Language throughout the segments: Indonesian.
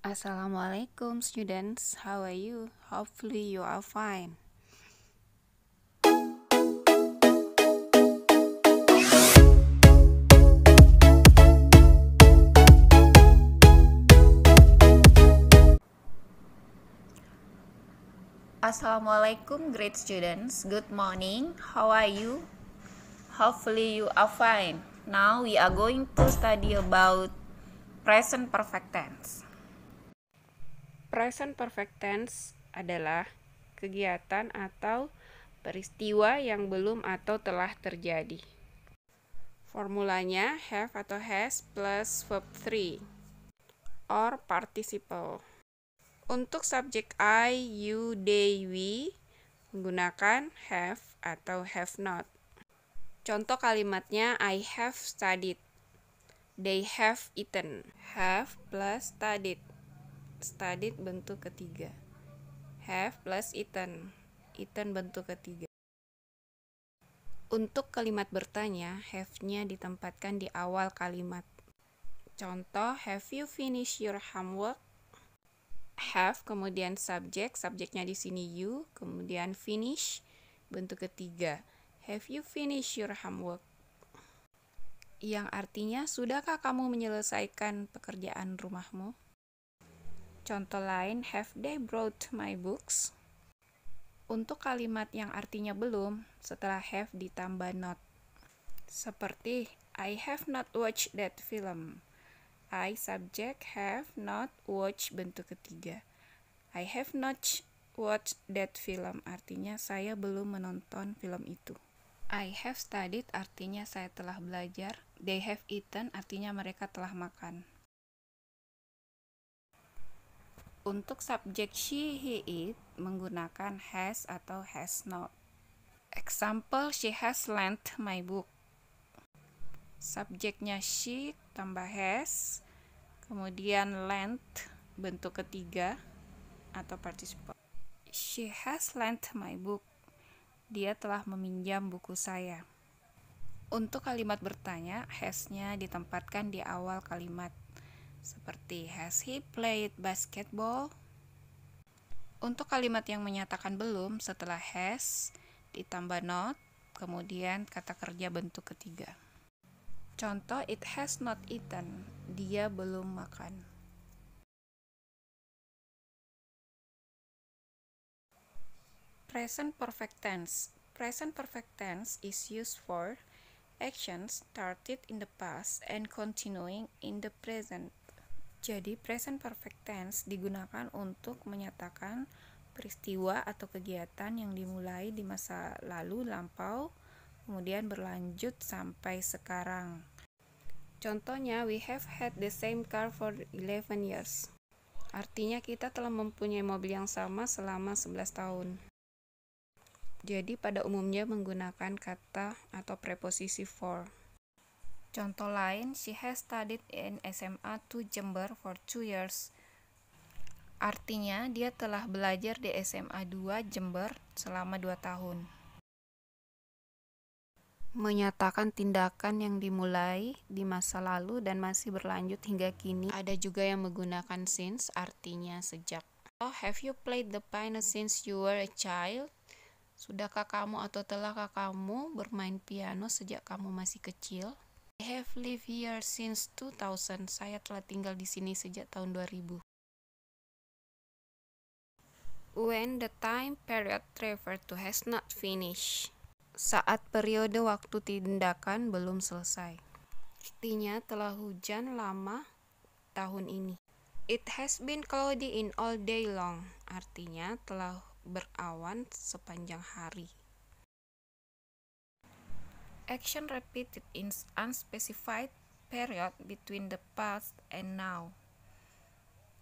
Assalamualaikum students, how are you? Hopefully you are fine. Assalamualaikum great students, good morning, how are you? Hopefully you are fine. Now we are going to study about present perfect tense. Present perfect tense adalah kegiatan atau peristiwa yang belum atau telah terjadi. Formulanya have atau has plus verb 3 or participle. Untuk subjek I, you, they, we menggunakan have atau have not. Contoh kalimatnya I have studied, they have eaten. Have plus studied. Studied bentuk ketiga. Have plus eaten. Eaten bentuk ketiga. Untuk kalimat bertanya, have-nya ditempatkan di awal kalimat. Contoh, have you finished your homework? Have, kemudian subjek, subjeknya di sini you, kemudian finish, bentuk ketiga. Have you finished your homework? Yang artinya, sudahkah kamu menyelesaikan pekerjaan rumahmu? Contoh lain, have they brought my books? Untuk kalimat yang artinya belum, setelah have ditambah not. Seperti, I have not watched that film. I subject, have not watched bentuk ketiga. I have not watched that film, artinya saya belum menonton film itu. I have studied, artinya saya telah belajar. They have eaten, artinya mereka telah makan. Untuk subjek she, he, it menggunakan has atau has not. Example, she has lent my book. Subjeknya she tambah has, kemudian lent bentuk ketiga atau participle. She has lent my book. Dia telah meminjam buku saya. Untuk kalimat bertanya, has-nya ditempatkan di awal kalimat. Seperti, has he played basketball? Untuk kalimat yang menyatakan belum, setelah has, ditambah not, kemudian kata kerja bentuk ketiga. Contoh, it has not eaten. Dia belum makan. Present perfect tense. Present perfect tense is used for actions started in the past and continuing in the present. Jadi, present perfect tense digunakan untuk menyatakan peristiwa atau kegiatan yang dimulai di masa lalu lampau, kemudian berlanjut sampai sekarang. Contohnya, we have had the same car for 11 years. Artinya kita telah mempunyai mobil yang sama selama 11 tahun. Jadi, pada umumnya menggunakan kata atau preposisi for. Contoh lain, she has studied in SMA 2 Jember for 2 years. Artinya, dia telah belajar di SMA 2 Jember selama 2 tahun. Menyatakan tindakan yang dimulai di masa lalu dan masih berlanjut hingga kini. Ada juga yang menggunakan since, artinya sejak. Oh, have you played the piano since you were a child? Sudahkah kamu atau telahkah kamu bermain piano sejak kamu masih kecil? I have lived here since 2000. Saya telah tinggal di sini sejak tahun 2000. When the time period referred to has not finished. Saat periode waktu tindakan belum selesai. Artinya telah hujan lama tahun ini. It has been cloudy in all day long. Artinya telah berawan sepanjang hari. Action repeated in unspecified period between the past and now.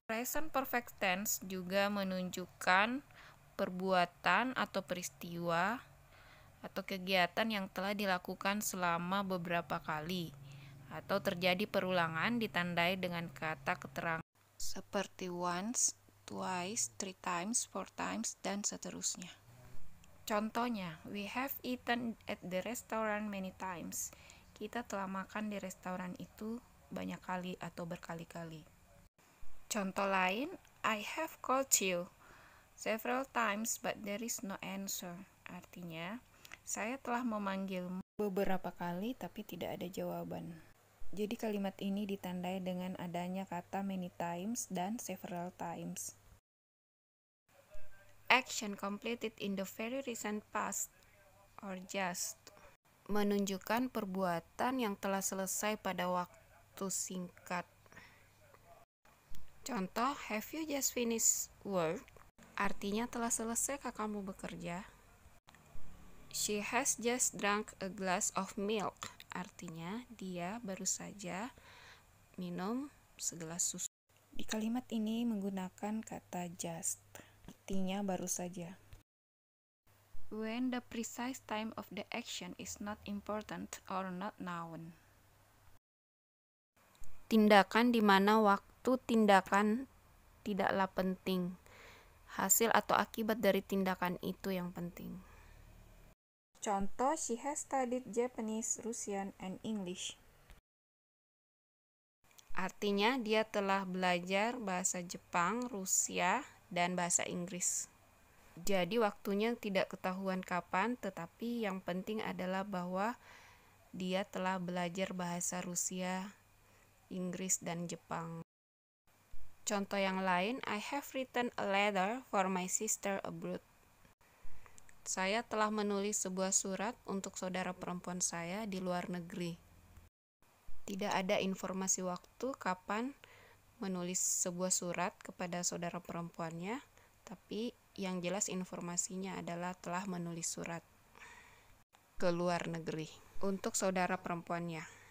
Present perfect tense juga menunjukkan perbuatan atau peristiwa atau kegiatan yang telah dilakukan selama beberapa kali atau terjadi perulangan ditandai dengan kata keterangan seperti once, twice, 3 times, 4 times, dan seterusnya. Contohnya, we have eaten at the restaurant many times. Kita telah makan di restoran itu banyak kali atau berkali-kali. Contoh lain, I have called you several times but there is no answer. Artinya, saya telah memanggilmu beberapa kali tapi tidak ada jawaban. Jadi kalimat ini ditandai dengan adanya kata many times dan several times. Action completed in the very recent past or just menunjukkan perbuatan yang telah selesai pada waktu singkat. Contoh, have you just finished work? Artinya telah selesaikah kamu bekerja? She has just drunk a glass of milk. Artinya dia baru saja minum segelas susu. Di kalimat ini menggunakan kata just. Artinya baru saja. When the precise time of the action is not important or not known. Tindakan di mana waktu tindakan tidaklah penting. Hasil atau akibat dari tindakan itu yang penting. Contoh, she has studied Japanese, Russian, and English. Artinya dia telah belajar bahasa Jepang, Rusia, dan bahasa Inggris. Jadi waktunya tidak ketahuan kapan, tetapi yang penting adalah bahwa dia telah belajar bahasa Rusia, Inggris, dan Jepang. Contoh yang lain, I have written a letter for my sister abroad. Saya telah menulis sebuah surat untuk saudara perempuan saya di luar negeri. Tidak ada informasi waktu kapan menulis sebuah surat kepada saudara perempuannya, tapi yang jelas informasinya adalah telah menulis surat ke luar negeri untuk saudara perempuannya.